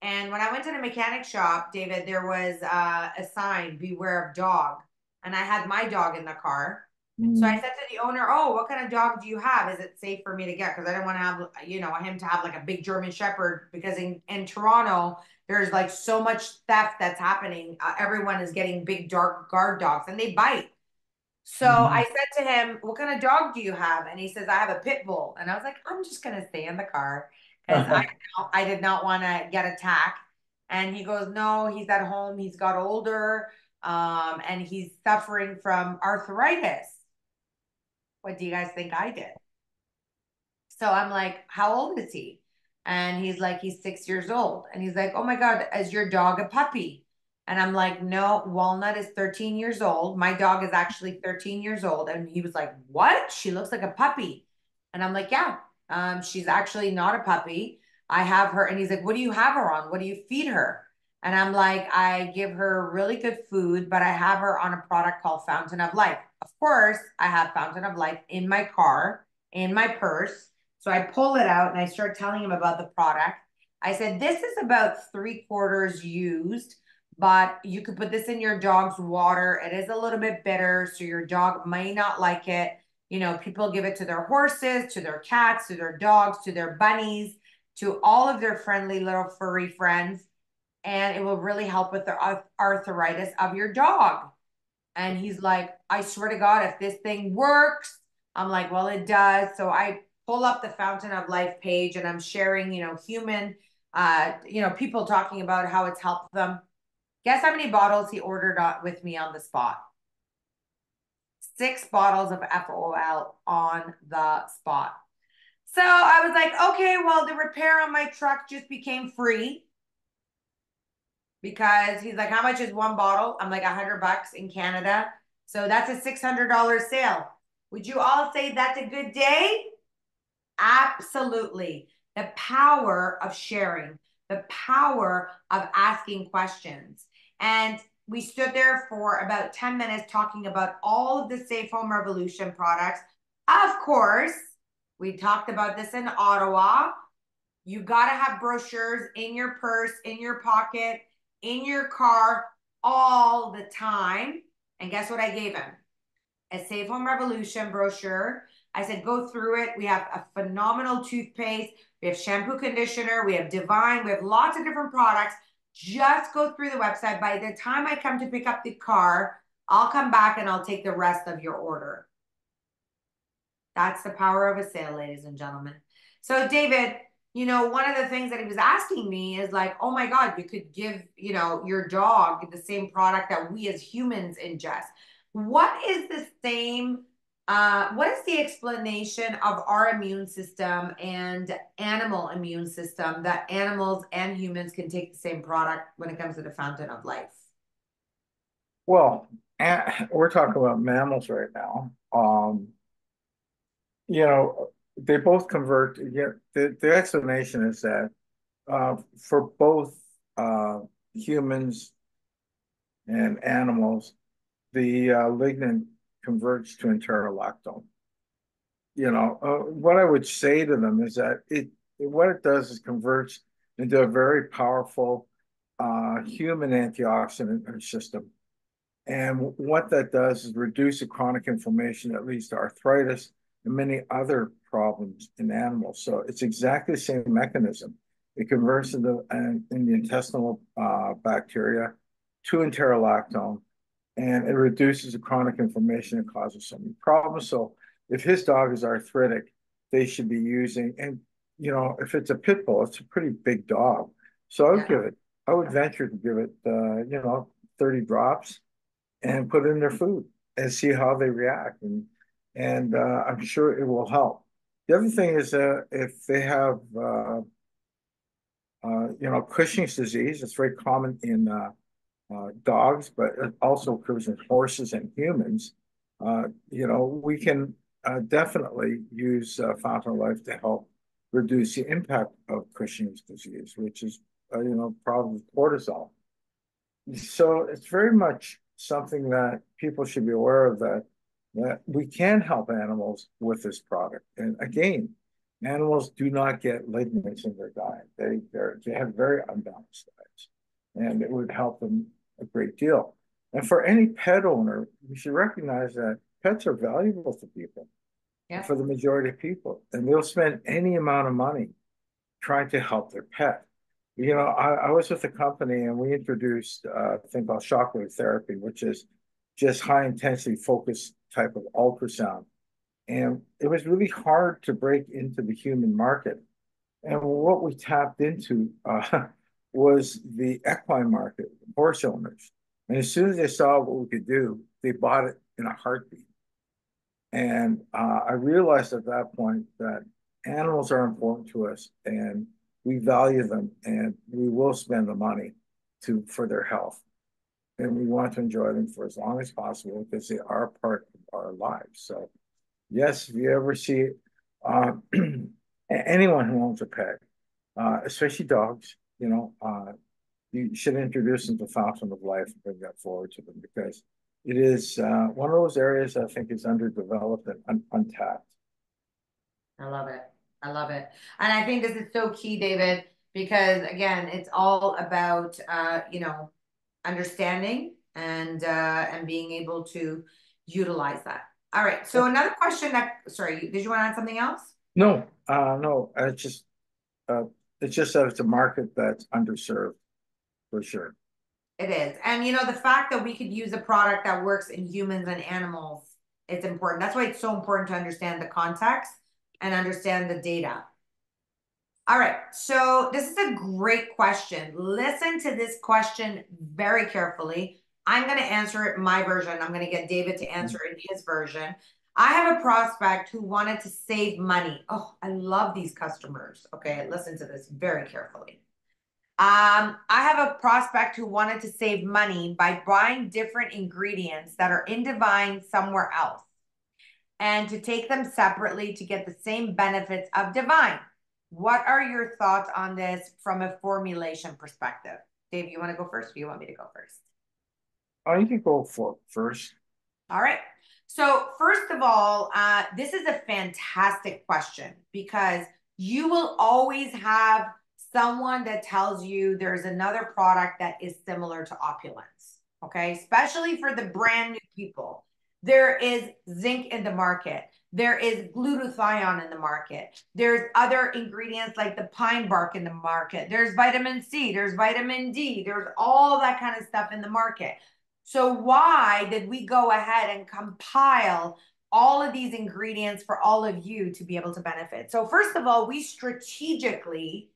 And when I went to the mechanic shop, David, there was a sign, beware of dog. And I had my dog in the car. So I said to the owner, "Oh, what kind of dog do you have? Is it safe for me to get?" Because I didn't want to have, him to have like a big German Shepherd because in Toronto, there's like so much theft that's happening. Everyone is getting big dark guard dogs and they bite. So I said to him, "What kind of dog do you have?" And he says, "I have a pit bull." And I was like, "I'm just going to stay in the car because I did not want to get attacked." And he goes, "No, he's at home. He's got older and he's suffering from arthritis." What do you guys think I did? So I'm like, "How old is he?" And he's like, "He's 6 years old." And he's like, "Oh my God, is your dog a puppy?" And I'm like, "No, Walnut is 13 years old. My dog is actually 13 years old." And he was like, "What? She looks like a puppy." And I'm like, "Yeah, she's actually not a puppy. I have her." And he's like, "What do you have her on? What do you feed her?" And I'm like, "I give her really good food, but I have her on a product called Fountain of Life." Of course, I have Fountain of Life in my car, in my purse. So I pull it out and I start telling him about the product. I said, "This is about 3/4 used, but you could put this in your dog's water. It is a little bit bitter, so your dog may not like it. People give it to their horses, to their cats, to their dogs, to their bunnies, to all of their friendly little furry friends. And it will really help with the arthritis of your dog." And he's like, "I swear to God, if this thing works." I'm like, "Well, it does." So I pull up the Fountain of Life page and I'm sharing, people talking about how it's helped them. Guess how many bottles he ordered with me on the spot? 6 bottles of FOL on the spot. So I was like, okay, well, the repair on my truck just became free because he's like, how much is one bottle? I'm like, $100 in Canada. So that's a $600 sale. Would you all say that's a good day? Absolutely. The power of sharing, the power of asking questions. And we stood there for about 10 minutes talking about all of the Safe Home Revolution products. Of course, we talked about this in Ottawa. You got to have brochures in your purse, in your pocket, in your car all the time. And guess what I gave him? A Safe Home Revolution brochure. I said, go through it. We have a phenomenal toothpaste. We have shampoo, conditioner. We have Divine. We have lots of different products. Just go through the website. By the time I come to pick up the car, I'll come back and I'll take the rest of your order. That's the power of a sale, ladies and gentlemen. So David, you know, one of the things that he was asking me is like, oh my God, you could give, you know, your dog the same product that we as humans ingest. What is the same, what is the explanation of our immune system and animal immune system that animals and humans can take the same product when it comes to the fountain of life? Well, we're talking about mammals right now. You know, they both convert. Yeah, the explanation is that for both humans and animals, the lignin converts to enterolactone. You know, what I would say to them is that what it does is converts into a very powerful human antioxidant in our system. And what that does is reduce the chronic inflammation that leads to arthritis and many other problems in animals. So it's exactly the same mechanism. It converts in the intestinal bacteria to enterolactone, and it reduces the chronic inflammation and causes so many problems. So if his dog is arthritic, they should be using, and you know, if it's a pit bull, it's a pretty big dog. So I would venture to give it, you know, 30 drops and put it in their food and see how they react. And I'm sure it will help. The other thing is if they have, you know, Cushing's disease, it's very common in dogs, but it also occurs in horses and humans. You know, we can definitely use Fountain of Life to help reduce the impact of Cushing's disease, which is, you know, probably cortisol. So it's very much something that people should be aware of, that we can help animals with this product. And again, animals do not get lignans in their diet. They have very unbalanced diets, and it would help them a great deal. And for any pet owner, you should recognize that pets are valuable to people, for the majority of people, and they'll spend any amount of money trying to help their pet. You know, I was with a company and we introduced a thing called shockwave therapy, which is just high intensity focused type of ultrasound. And it was really hard to break into the human market. And what we tapped into was the equine market, horse owners. And as soon as they saw what we could do, they bought it in a heartbeat. And I realized at that point that animals are important to us and we value them, and we will spend the money for their health. And we want to enjoy them for as long as possible because they are part of our lives. So yes, if you ever see anyone who owns a pet, especially dogs, you know, you should introduce them to Fountain of Life and bring that forward to them, because it is one of those areas I think is underdeveloped and untapped. I love it. I love it. And I think this is so key, David, because again, it's all about, you know, understanding and being able to utilize that. All right. So another question sorry, did you want to add something else? No, no, it's just that it's a market that's underserved for sure. It is. And you know, the fact that we could use a product that works in humans and animals, it's important. That's why it's so important to understand the context and understand the data. All right, so this is a great question. Listen to this question very carefully. I'm going to answer it in my version. I'm going to get David to answer it in his version. I have a prospect who wanted to save money. Oh, I love these customers. Okay, listen to this very carefully. I have a prospect who wanted to save money by buying different ingredients that are in Divine somewhere else and to take them separately to get the same benefits of Divine. What are your thoughts on this from a formulation perspective? Dave, you want to go first or do you want me to go first? Oh, you can go for first. All right. So first of all, this is a fantastic question because you will always have someone that tells you there's another product that is similar to Opulence, okay? Especially for the brand new people. There is zinc in the market. There is glutathione in the market. There's other ingredients like the pine bark in the market. There's vitamin C, there's vitamin D, there's all that kind of stuff in the market. So why did we go ahead and compile all of these ingredients for all of you to be able to benefit? So first of all, we strategically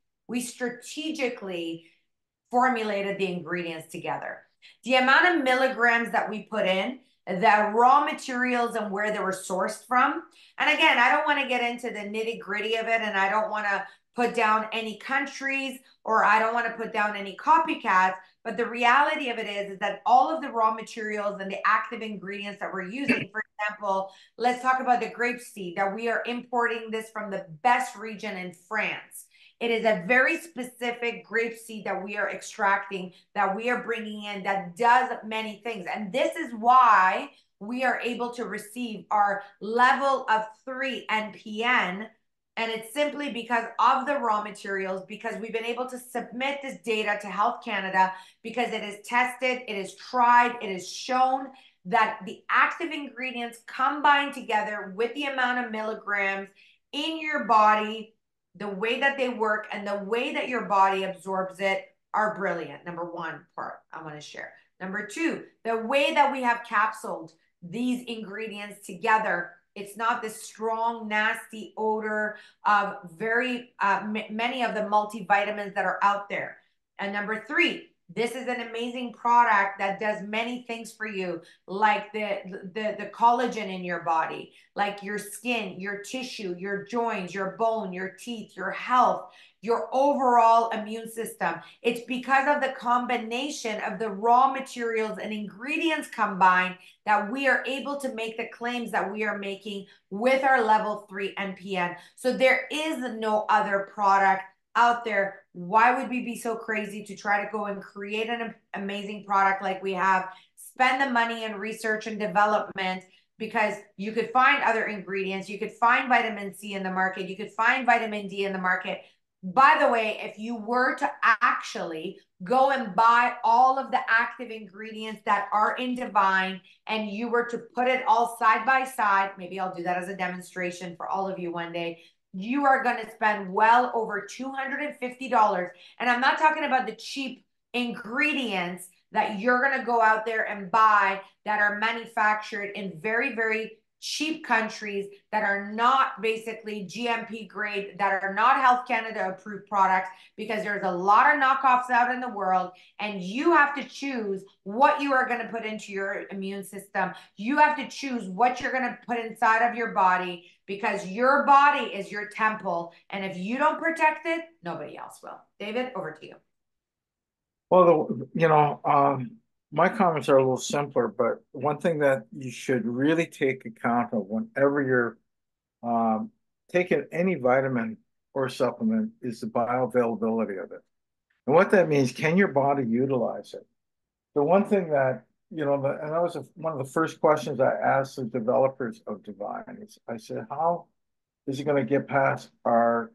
formulated the ingredients together. The amount of milligrams that we put in, the raw materials and where they were sourced from. And again, I don't want to get into the nitty gritty of it, and I don't want to put down any countries or I don't want to put down any copycats. But the reality of it is that all of the raw materials and the active ingredients that we're using, for example, let's talk about the grapeseed, that we are importing this from the best region in France. It is a very specific grapeseed that we are extracting, that we are bringing in, that does many things. And this is why we are able to receive our level of 3 NPN. And it's simply because of the raw materials, because we've been able to submit this data to Health Canada, because it is tested, it is tried, it is shown that the active ingredients combined together with the amount of milligrams in your body, the way that they work and the way that your body absorbs it are brilliant. Number one part I want to share. Number two, the way that we have capsuled these ingredients together, it's not this strong, nasty odor of many of the multivitamins that are out there. And number three, this is an amazing product that does many things for you, like the collagen in your body, like your skin, your tissue, your joints, your bone, your teeth, your health, your overall immune system. It's because of the combination of the raw materials and ingredients combined that we are able to make the claims that we are making with our level 3 NPN. So there is no other product out there. Why would we be so crazy to try to go and create an amazing product like we have, spend the money in research and development, because you could find other ingredients, you could find vitamin C in the market, you could find vitamin D in the market. By the way, if you were to actually go and buy all of the active ingredients that are in Divine and you were to put it all side by side, maybe I'll do that as a demonstration for all of you one day, you are going to spend well over $250. And I'm not talking about the cheap ingredients that you're going to go out there and buy that are manufactured in very, very cheap countries that are not basically GMP grade, that are not Health Canada approved products, because there's a lot of knockoffs out in the world, and you have to choose what you are going to put into your immune system. You have to choose what you're going to put inside of your body, because your body is your temple, and if you don't protect it, nobody else will. David, over to you. Well, my comments are a little simpler, but one thing that you should really take account of whenever you're taking any vitamin or supplement is the bioavailability of it. And what that means, can your body utilize it? The one thing that, and that was one of the first questions I asked the developers of Divine is, I said, how is it going to get past our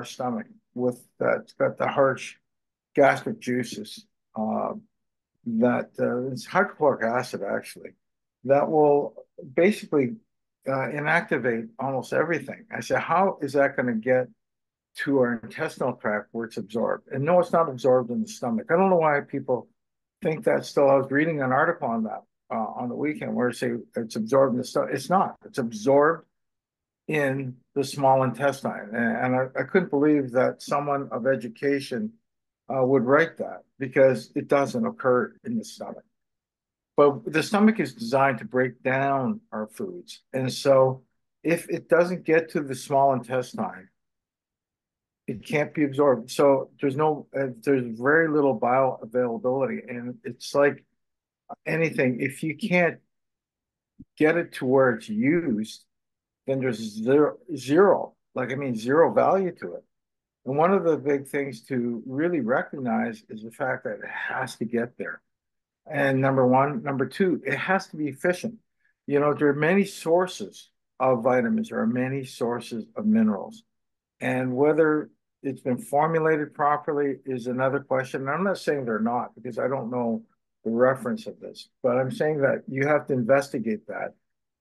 stomach with that's got the harsh gastric juices? That it's hydrochloric acid actually that will basically inactivate almost everything. I said, how is that going to get to our intestinal tract where it's absorbed? And no, it's not absorbed in the stomach. I don't know why people think that still. I was reading an article on that on the weekend where it say it's absorbed in the stomach. It's not. It's absorbed in the small intestine. And I couldn't believe that someone of education would write that, because it doesn't occur in the stomach. But the stomach is designed to break down our foods. And so if it doesn't get to the small intestine, it can't be absorbed. So there's very little bioavailability. And it's like anything, if you can't get it to where it's used, then there's zero, like, I mean, zero value to it. And one of the big things to really recognize is the fact that it has to get there. And number one, number two, it has to be efficient. There are many sources of vitamins, there are many sources of minerals. And whether it's been formulated properly is another question. And I'm not saying they're not, because I don't know the reference of this, but I'm saying that you have to investigate that.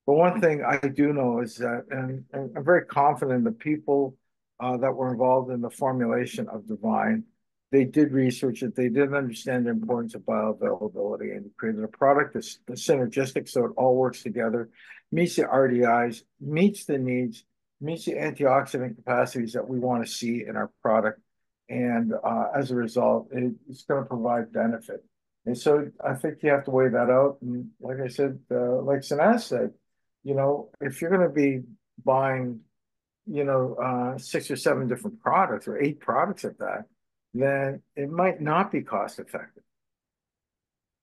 But one thing I do know is that, and I'm very confident the people that were involved in the formulation of Divine, they did research it, they did understand the importance of bioavailability, and created a product that's synergistic, so it all works together, meets the RDIs, meets the needs, meets the antioxidant capacities that we want to see in our product. And as a result, it's going to provide benefit. And so I think you have to weigh that out. And like I said, like Sanaz said, if you're going to be buying, 6 or 7 different products or 8 products at that, then it might not be cost effective.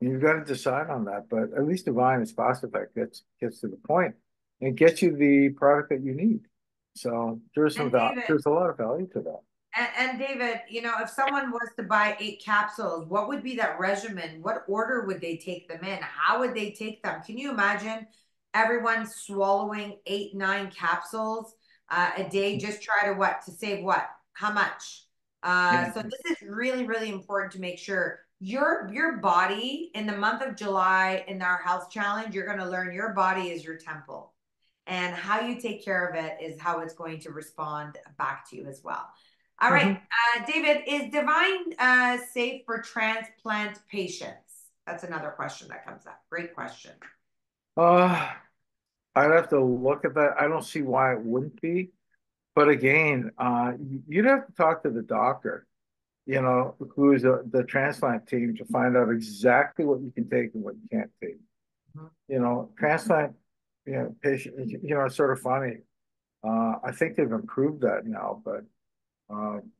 And you've got to decide on that. But at least Divine is cost effective, gets to the point and gets you the product that you need. So there's some value, there's a lot of value to that. And David, if someone was to buy 8 capsules, what would be that regimen? What order would they take them in? How would they take them? Can you imagine everyone swallowing 8, 9 capsules a day? Just try to save what? How much? So this is really, really important to make sure your body in the month of July in our health challenge, you're going to learn your body is your temple. And how you take care of it is how it's going to respond back to you as well. All right, David, is Divine safe for transplant patients? That's another question that comes up. Great question. I'd have to look at that. I don't see why it wouldn't be. But again, you'd have to talk to the doctor, who's the transplant team, to find out exactly what you can take and what you can't take. Transplant, patients, it's sort of funny. I think they've improved that now, but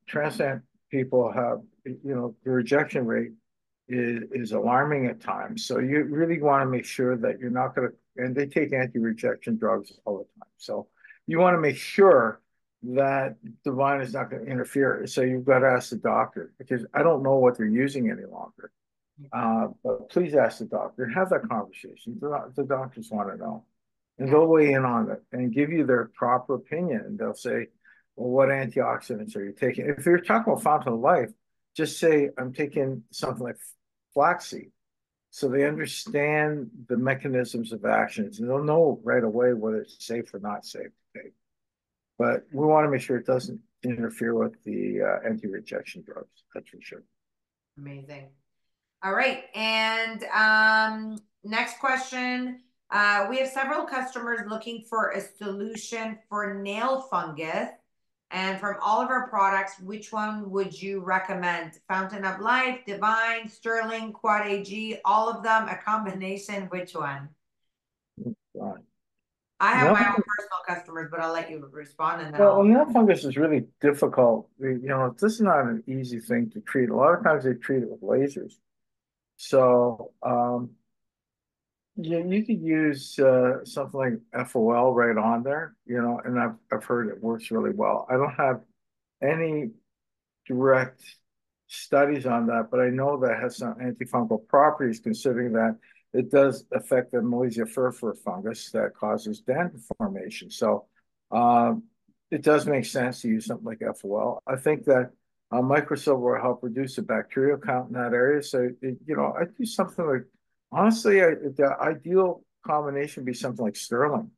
transplant people have, the rejection rate is alarming at times. So you really want to make sure that you're not going to, and they take anti-rejection drugs all the time. So you want to make sure that Divine is not going to interfere. So you've got to ask the doctor, because I don't know what they're using any longer. But please ask the doctor, have that conversation. The doctors want to know. And they'll weigh in on it and give you their proper opinion. And they'll say, well, what antioxidants are you taking? If you're talking about Fountain of Life, just say, I'm taking something like flaxseed. So they understand the mechanisms of actions, and they'll know right away whether it's safe or not safe to take. But we want to make sure it doesn't interfere with the anti-rejection drugs. That's for sure. Amazing. All right. And next question. We have several customers looking for a solution for nail fungus. And from all of our products, which one would you recommend? Fountain of Life, Divine, Sterling, Quad AG, all of them, a combination, which one? I have my own personal customers, but I'll let you respond. And then nail fungus is really difficult. This is not an easy thing to treat. A lot of times they treat it with lasers. So you could use something like FOL right on there, and I've heard it works really well. I don't have any direct studies on that, but I know that it has some antifungal properties, considering that it does affect the Malassezia furfura fungus that causes dandruff formation. So it does make sense to use something like FOL. I think that microsilver will help reduce the bacterial count in that area. So, I do something like, honestly, the ideal combination would be something like Sterling.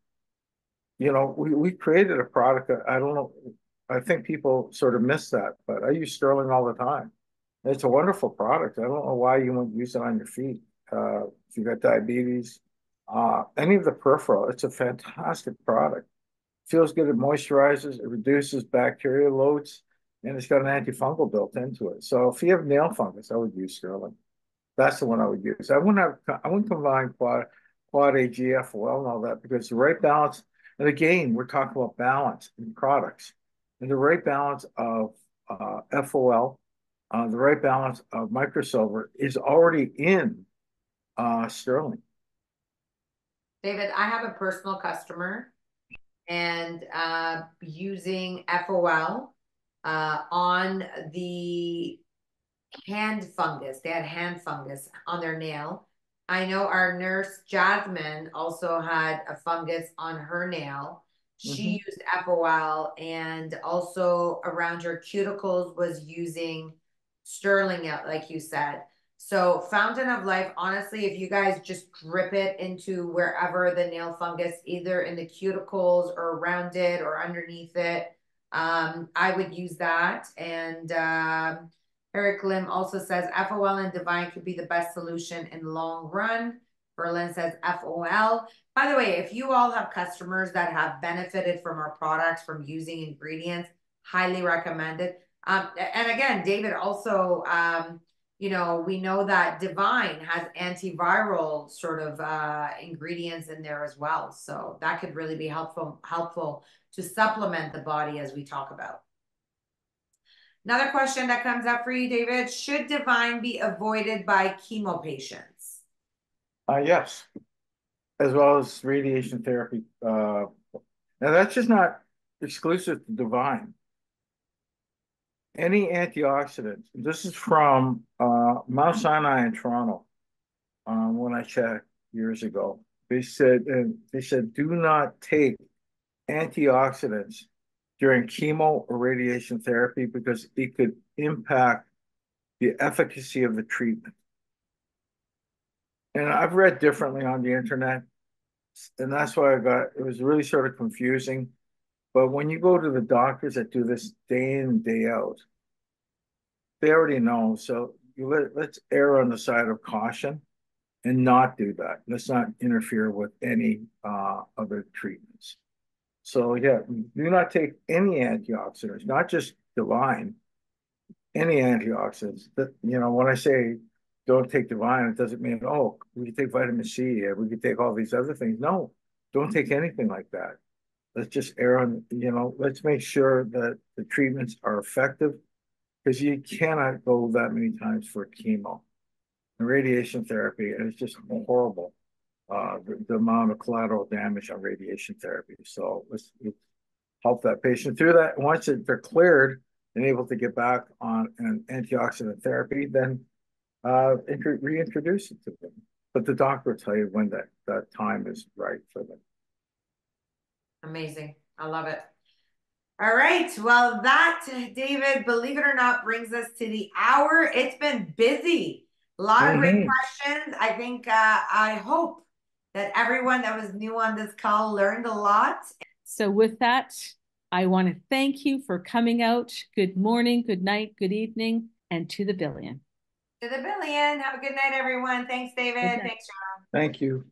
We created a product that, I don't know, I think people sort of miss that, but I use Sterling all the time. It's a wonderful product. I don't know why you wouldn't use it on your feet. If you've got diabetes, any of the peripheral, it's a fantastic product. Feels good, it moisturizes, it reduces bacterial loads, and it's got an antifungal built into it. So if you have nail fungus, I would use Sterling. That's the one I would use. I wouldn't combine quad AG, FOL and all that because the right balance, and again, we're talking about balance in products. And the right balance of FOL, the right balance of microsilver is already in sterling. David, I have a personal customer and using FOL on the hand fungus. They had hand fungus on their nail. I know our nurse Jasmine also had a fungus on her nail. She used FOL and also around her cuticles was using sterling, like you said. So Fountain of Life, honestly, if you guys just drip it into wherever the nail fungus, either in the cuticles or around it or underneath it, I would use that. And Eric Lim also says FOL and Divine could be the best solution in the long run. Berlin says FOL. By the way, if you all have customers that have benefited from our products, from using ingredients, highly recommended. And again, David also, you know, we know that Divine has antiviral sort of ingredients in there as well. So that could really be helpful to supplement the body as we talk about. Another question that comes up for you, David, should Divine be avoided by chemo patients? Yes, as well as radiation therapy. Now that's just not exclusive to Divine. Any antioxidants. This is from Mount Sinai in Toronto. When I checked years ago, they said do not take antioxidants during chemo or radiation therapy because it could impact the efficacy of the treatment. And I've read differently on the internet, and that's why it was really sort of confusing. But when you go to the doctors that do this day in, day out, they already know. So let's err on the side of caution and not do that. Let's not interfere with any other treatments. So yeah, do not take any antioxidants, not just Divine, any antioxidants. That, you know, when I say don't take Divine, it doesn't mean, oh, we can take vitamin C, we can take all these other things. No, don't take anything like that. Let's just err on, you know, let's make sure that the treatments are effective because you cannot go that many times for chemo and radiation therapy. And it's just horrible, the amount of collateral damage on radiation therapy. So let's help that patient through that. Once they're cleared and able to get back on an antioxidant therapy, then reintroduce it to them. But the doctor will tell you when that time is right for them. Amazing. I love it. All right. Well, that, David, believe it or not, brings us to the hour. It's been busy. A lot of great questions. I think, I hope that everyone that was new on this call learned a lot. So with that, I want to thank you for coming out. Good morning, good night, good evening, and to the billion. To the billion. Have a good night, everyone. Thanks, David. Thanks, John. Thank you.